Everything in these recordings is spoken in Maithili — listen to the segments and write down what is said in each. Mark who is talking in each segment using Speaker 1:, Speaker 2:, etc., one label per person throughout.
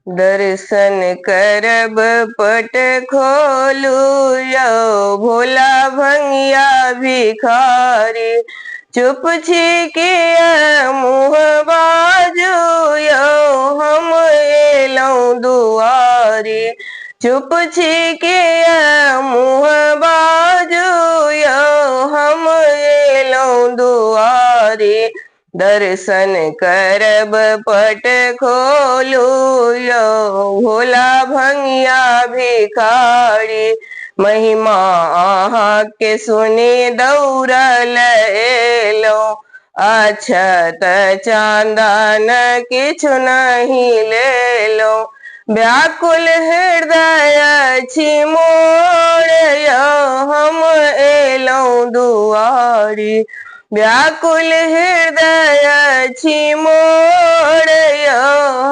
Speaker 1: दर्शन करब पट खोलू यो भोला भंगिया भिखारी। चुप छिकिया मुँह बाजू यो हम एलौं दुआरी। चुप छिकिया मुँह बाजू यो हम एलौं दुआरी। दर्शन करब पट खोलू यो भोला भंगिया भिखारी। महिमा आहाँ के सुनी दौड़ल एलौं। अक्षत चंदन किछु नहीं लेलौं। व्याकुल हृदय छी मोर यो हम एलौं दुआरी। व्याकुल हृदय छी मोर यो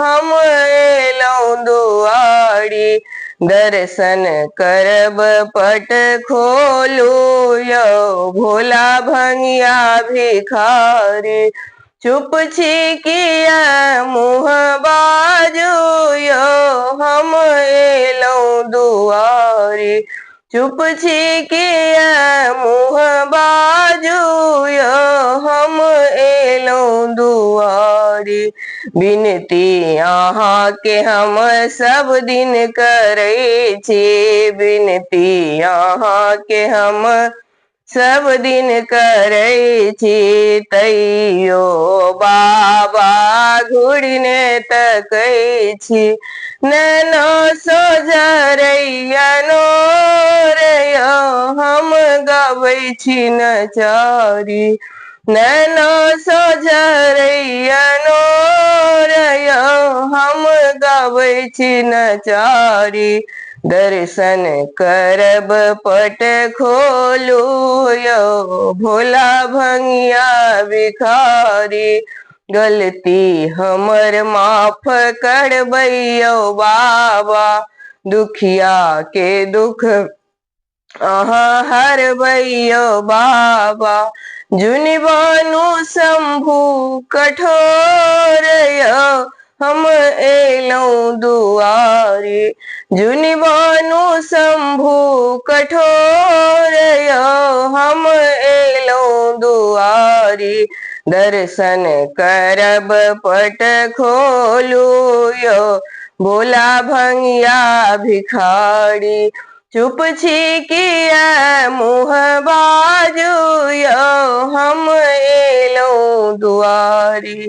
Speaker 1: हम एलौं दुआरी। दर्शन करब पट खोलू यो भोला भंगिया भिखारी। चुप छिकिया मुँह बाजू यो हम एलौं दुआरी। चुप छिकिया मुँह बाजू यो हम एलौं दुआरी। बिनती आहाँ के हम सब दिन करै छी। बिनती आहाँ के हम सब दिन करै छी। तैयो बाबा घुरिने तकै छी। नैनो सोझरैया नोर यो हम गाबै छी नचारी। नैनो सोझरैया नोर यो हम गाबै छी नचारी। दर्शन करब पट खोलू यो भोला भंगिया भिखारी। गलती हमर माफ करबै यो बाबा। दुखिया के दुख आहाँ हरबै यो बाबा। जुनि बानु शंभु कठोर यो हम एलौं दुआरी। जुनि बानु शंभु कठोर यो हम एलौं दुआरी। दर्शन करब पट खोलू यो भोला भंगिया भिखारी। चुप छिकिया मुँह बाजू यो हम एलौं दुआरी।